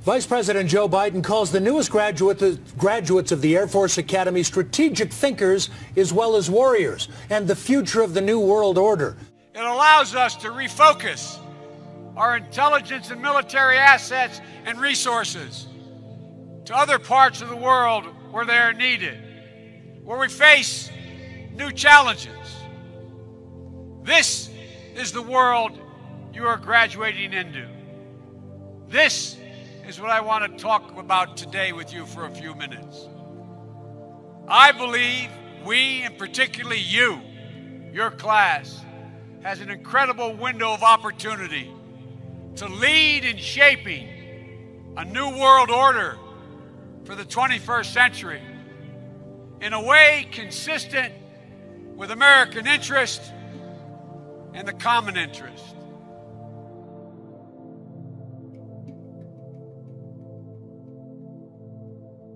Vice President Joe Biden calls the newest graduates of the Air Force Academy strategic thinkers as well as warriors, and the future of the new world order. It allows us to refocus our intelligence and military assets and resources to other parts of the world where they are needed, where we face new challenges. This is the world you are graduating into. This is what I want to talk about today with you for a few minutes. I believe we, and particularly you, your class, has an incredible window of opportunity to lead in shaping a new world order for the 21st century in a way consistent with American interest and the common interest.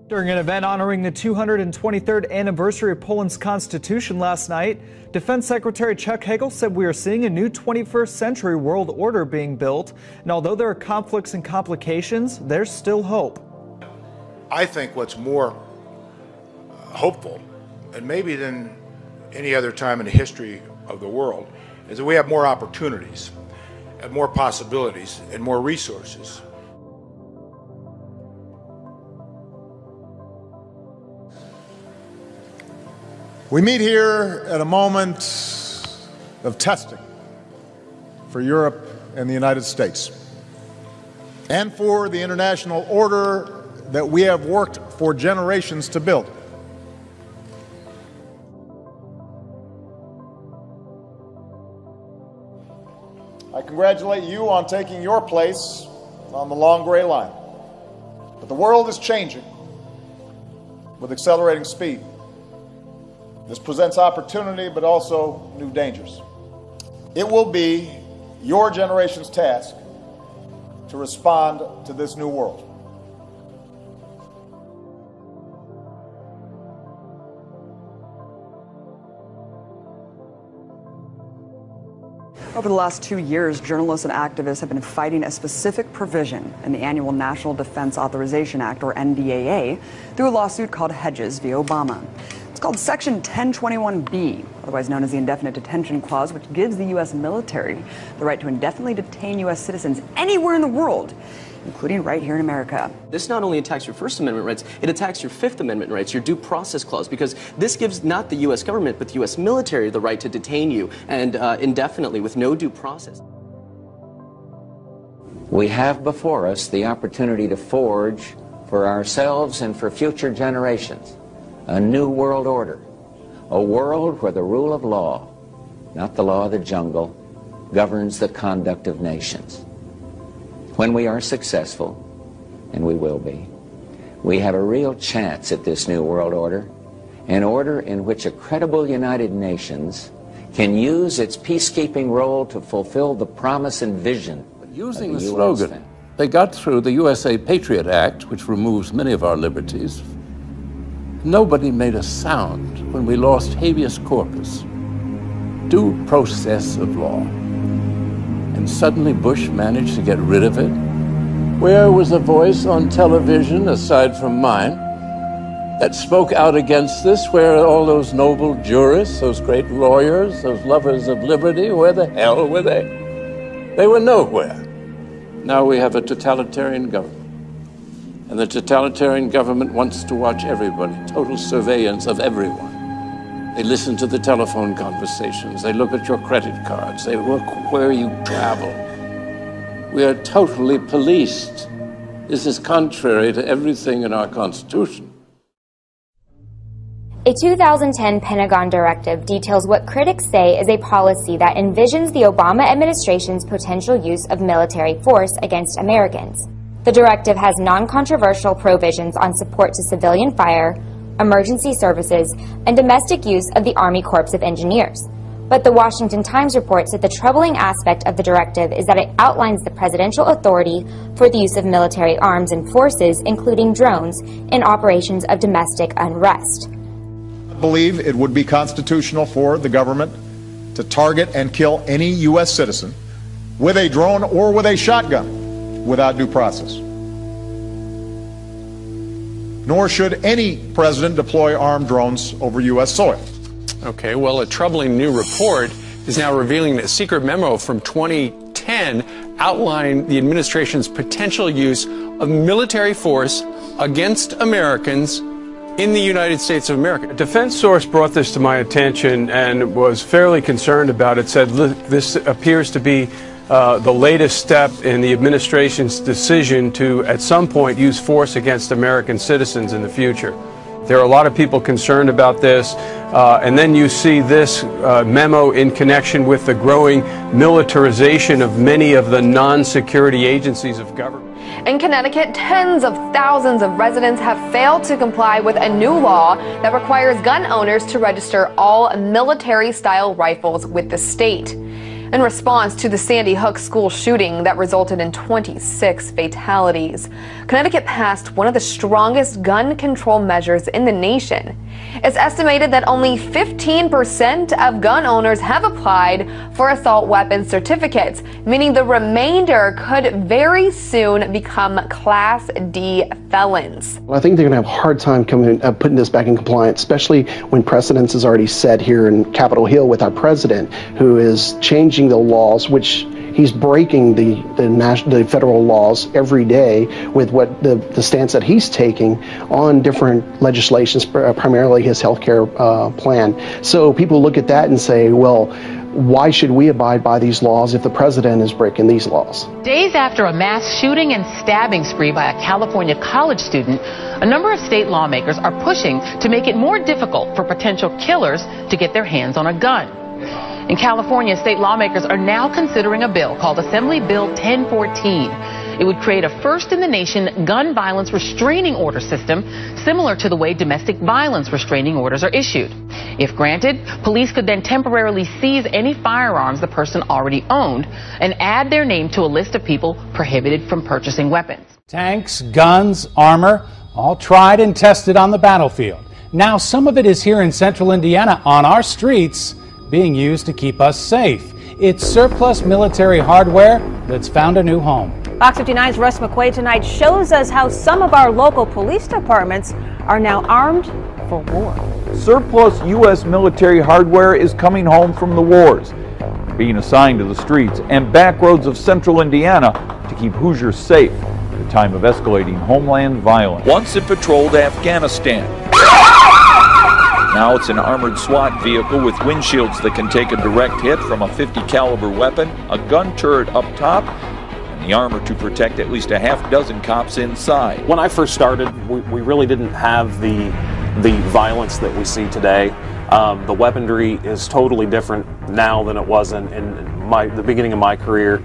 During an event honoring the 223rd anniversary of Poland's constitution last night, Defense Secretary Chuck Hagel said we are seeing a new 21st century world order being built, and although there are conflicts and complications, there's still hope. I think what's more hopeful, and maybe than any other time in the history of the world, is that we have more opportunities, and more possibilities, and more resources. We meet here at a moment of testing for Europe and the United States, and for the international order that we have worked for generations to build. I congratulate you on taking your place on the long gray line. But the world is changing with accelerating speed. This presents opportunity, but also new dangers. It will be your generation's task to respond to this new world. Over the last 2 years, journalists and activists have been fighting a specific provision in the annual National Defense Authorization Act, or NDAA, through a lawsuit called Hedges v. Obama. It's called Section 1021B, otherwise known as the Indefinite Detention Clause, which gives the U.S. military the right to indefinitely detain U.S. citizens anywhere in the world, including right here in America. This not only attacks your First Amendment rights, it attacks your Fifth Amendment rights, your Due Process Clause, because this gives not the U.S. government, but the U.S. military the right to detain you and indefinitely with no due process. We have before us the opportunity to forge for ourselves and for future generations a new world order, a world where the rule of law, not the law of the jungle, governs the conduct of nations. When we are successful, and we will be, we have a real chance at this new world order, an order in which a credible United Nations can use its peacekeeping role to fulfill the promise and vision. Using the slogan, they got through the USA Patriot Act, which removes many of our liberties. Nobody made a sound when we lost habeas corpus, due process of law. And suddenly Bush managed to get rid of it. Where was a voice on television, aside from mine, that spoke out against this? Where are all those noble jurists, those great lawyers, those lovers of liberty? Where the hell were they? They were nowhere. Now we have a totalitarian government. And the totalitarian government wants to watch everybody, total surveillance of everyone. They listen to the telephone conversations. They look at your credit cards. They look where you travel. We are totally policed. This is contrary to everything in our Constitution. A 2010 Pentagon directive details what critics say is a policy that envisions the Obama administration's potential use of military force against Americans. The directive has non-controversial provisions on support to civilian fire, emergency services, and domestic use of the Army Corps of Engineers. But the Washington Times reports that the troubling aspect of the directive is that it outlines the presidential authority for the use of military arms and forces, including drones, in operations of domestic unrest. I believe it would be constitutional for the government to target and kill any U.S. citizen with a drone or with a shotgun without due process. nor should any president deploy armed drones over U.S. soil. Okay, well, a troubling new report is now revealing that a secret memo from 2010 outlined the administration's potential use of military force against Americans in the United States of America. A defense source brought this to my attention and was fairly concerned about it, said, look, this appears to be the latest step in the administration's decision to, at some point, use force against American citizens in the future. There are a lot of people concerned about this, and then you see this memo in connection with the growing militarization of many of the non-security agencies of government. In Connecticut, tens of thousands of residents have failed to comply with a new law that requires gun owners to register all military-style rifles with the state. In response to the Sandy Hook school shooting that resulted in 26 fatalities, Connecticut passed one of the strongest gun control measures in the nation. It's estimated that only 15% of gun owners have applied for assault weapons certificates, meaning the remainder could very soon become Class D felons. Well, I think they're going to have a hard time putting this back in compliance, especially when precedence is already set here in Capitol Hill with our president, who is changing the laws, which he's breaking the federal laws every day with what the stance that he's taking on different legislations, primarily his health care plan. So people look at that and say, well, why should we abide by these laws if the president is breaking these laws? Days after a mass shooting and stabbing spree by a California college student, a number of state lawmakers are pushing to make it more difficult for potential killers to get their hands on a gun. In California, state lawmakers are now considering a bill called Assembly Bill 1014. It would create a first-in-the-nation gun violence restraining order system similar to the way domestic violence restraining orders are issued. If granted, police could then temporarily seize any firearms the person already owned and add their name to a list of people prohibited from purchasing weapons. Tanks, guns, armor, all tried and tested on the battlefield. Now some of it is here in central Indiana on our streets, being used to keep us safe. It's surplus military hardware that's found a new home. Fox 59's Russ McQuaid tonight shows us how some of our local police departments are now armed for war. Surplus U.S. military hardware is coming home from the wars, being assigned to the streets and back roads of central Indiana to keep Hoosiers safe at a time of escalating homeland violence. Once it patrolled Afghanistan. Now it's an armored SWAT vehicle with windshields that can take a direct hit from a .50 caliber weapon, a gun turret up top, and the armor to protect at least a half dozen cops inside. When I first started, we really didn't have the violence that we see today. The weaponry is totally different now than it was in the beginning of my career.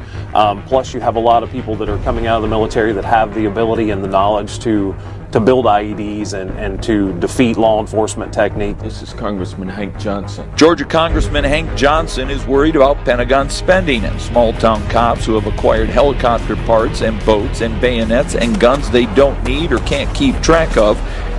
Plus, you have a lot of people that are coming out of the military that have the ability and the knowledge to build IEDs and to defeat law enforcement techniques. This is Congressman Hank Johnson. Georgia Congressman Hank Johnson is worried about Pentagon spending and small-town cops who have acquired helicopter parts and boats and bayonets and guns they don't need or can't keep track of,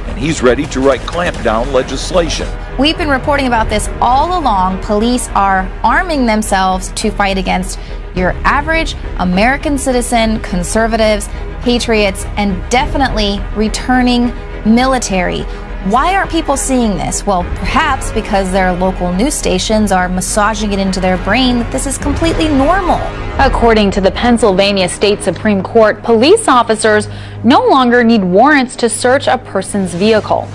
and he's ready to write clampdown legislation. We've been reporting about this all along. Police are arming themselves to fight against your average American citizen, conservatives, patriots, and definitely returning military. Why aren't people seeing this? Well, perhaps because their local news stations are massaging it into their brain that this is completely normal. According to the Pennsylvania State Supreme Court, police officers no longer need warrants to search a person's vehicle.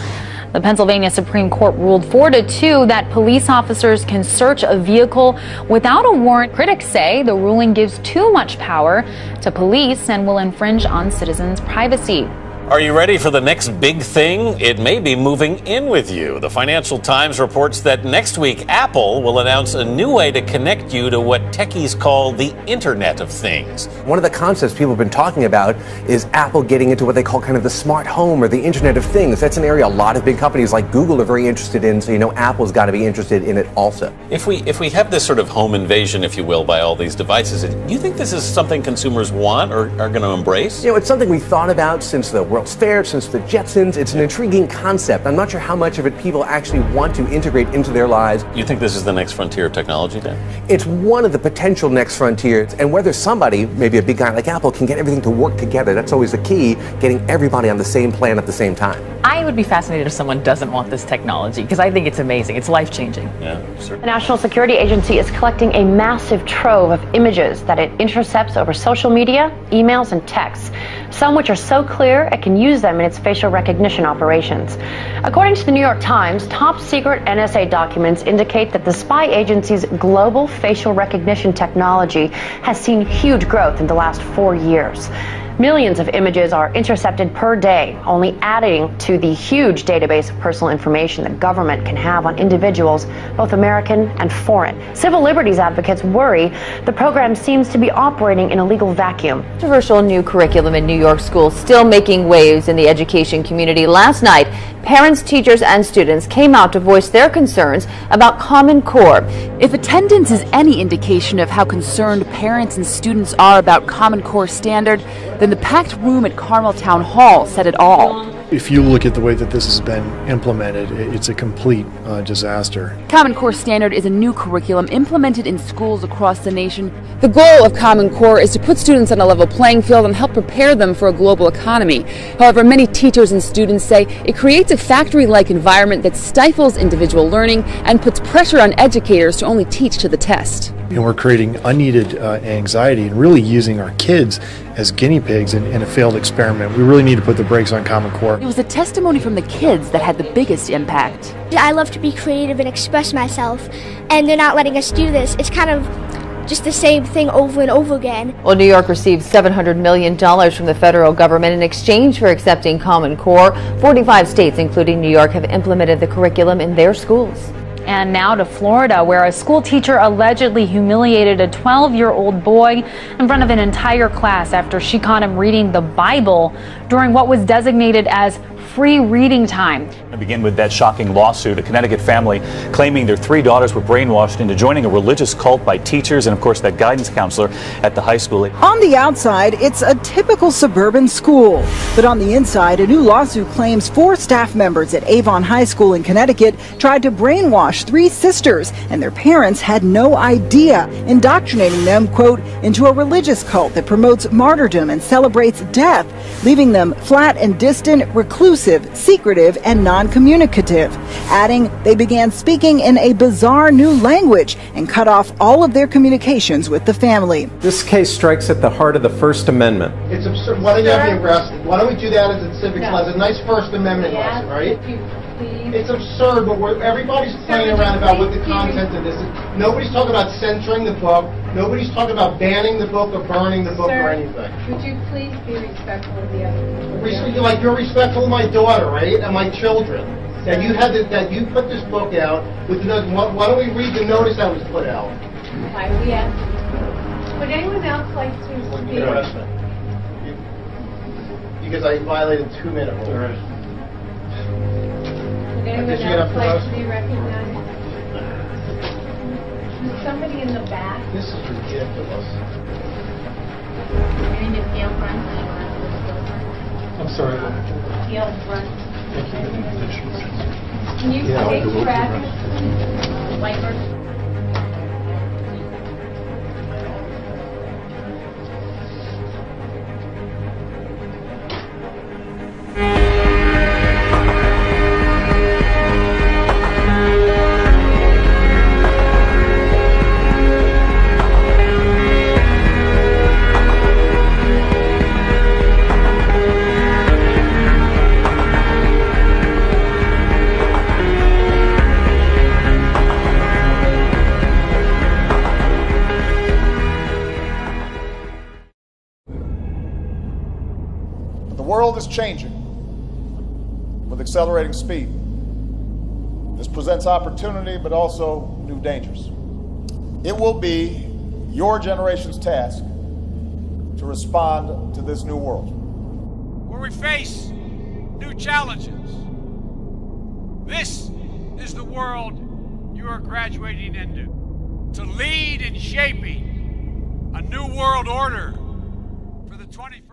The Pennsylvania Supreme Court ruled 4-2 that police officers can search a vehicle without a warrant. Critics say the ruling gives too much power to police and will infringe on citizens' privacy. Are you ready for the next big thing? It may be moving in with you. The Financial Times reports that next week, Apple will announce a new way to connect you to what techies call the Internet of Things. One of the concepts people have been talking about is Apple getting into what they call kind of the smart home or the Internet of Things. That's an area a lot of big companies like Google are very interested in, so you know Apple's got to be interested in it also. If we have this sort of home invasion, if you will, by all these devices, do you think this is something consumers want or are going to embrace? You know, it's something we thought about since the World's Fair, since the Jetsons. It's an intriguing concept. I'm not sure how much of it people actually want to integrate into their lives. You think this is the next frontier of technology, Dan? It's one of the potential next frontiers, and whether somebody, maybe a big guy like Apple, can get everything to work together, that's always the key, getting everybody on the same plan at the same time. I would be fascinated if someone doesn't want this technology, because I think it's amazing. It's life-changing. Yeah, The National Security Agency is collecting a massive trove of images that it intercepts over social media, emails, and texts, some which are so clear it can use them in its facial recognition operations. According to the New York Times, top-secret NSA documents indicate that the spy agency's global facial recognition technology has seen huge growth in the last 4 years. Millions of images are intercepted per day, only adding to the huge database of personal information the government can have on individuals, both American and foreign. Civil liberties advocates worry the program seems to be operating in a legal vacuum. Controversial new curriculum in New York schools still making waves in the education community. Last night, parents, teachers, and students came out to voice their concerns about Common Core. If attendance is any indication of how concerned parents and students are about Common Core standard, then the packed room at Carmel Town Hall said it all. If you look at the way that this has been implemented, it's a complete disaster. Common Core Standard is a new curriculum implemented in schools across the nation. The goal of Common Core is to put students on a level playing field and help prepare them for a global economy. However, many teachers and students say it creates a factory-like environment that stifles individual learning and puts pressure on educators to only teach to the test. And we're creating unneeded anxiety and really using our kids as guinea pigs in a failed experiment. We really need to put the brakes on Common Core. It was the testimony from the kids that had the biggest impact. I love to be creative and express myself, and they're not letting us do this. It's kind of just the same thing over and over again. Well, New York received $700 million from the federal government in exchange for accepting Common Core. 45 states, including New York, have implemented the curriculum in their schools. And now to Florida, where a school teacher allegedly humiliated a 12-year-old boy in front of an entire class after she caught him reading the Bible during what was designated as free reading time. I begin with that shocking lawsuit. A Connecticut family claiming their 3 daughters were brainwashed into joining a religious cult by teachers and, of course, that guidance counselor at the high school. On the outside, it's a typical suburban school. But on the inside, a new lawsuit claims 4 staff members at Avon High School in Connecticut tried to brainwash 3 sisters, and their parents had no idea, indoctrinating them, quote, into a religious cult that promotes martyrdom and celebrates death, leaving them flat and distant, reclusive, secretive, and non-communicative. Adding, they began speaking in a bizarre new language and cut off all of their communications with the family. This case strikes at the heart of the First Amendment. It's absurd. Why don't you have me arrested? Why don't we do that as a civics lesson? A nice First Amendment lesson, right? It's absurd, but everybody's playing around about what the content of this is. Nobody's talking about censoring the book. Nobody's talking about banning the book or burning the book or anything. Would you please be respectful of the other people? Like you're respectful of my daughter, right, and my children. That you had that you put this book out with the notice. Why don't we read the notice that was put out? Why we ask? Would anyone else like to speak? Because I violated 2-minute rule. Would anyone else like to be recognized? Is somebody in the back? This is ridiculous. You're in the field front. I'm sorry. Field front. Thank you. Can you take Travis? Whitebird? The world is changing with accelerating speed. This presents opportunity, but also new dangers. It will be your generation's task to respond to this new world. Where we face new challenges. This is the world you are graduating into. To lead in shaping a new world order for the 21st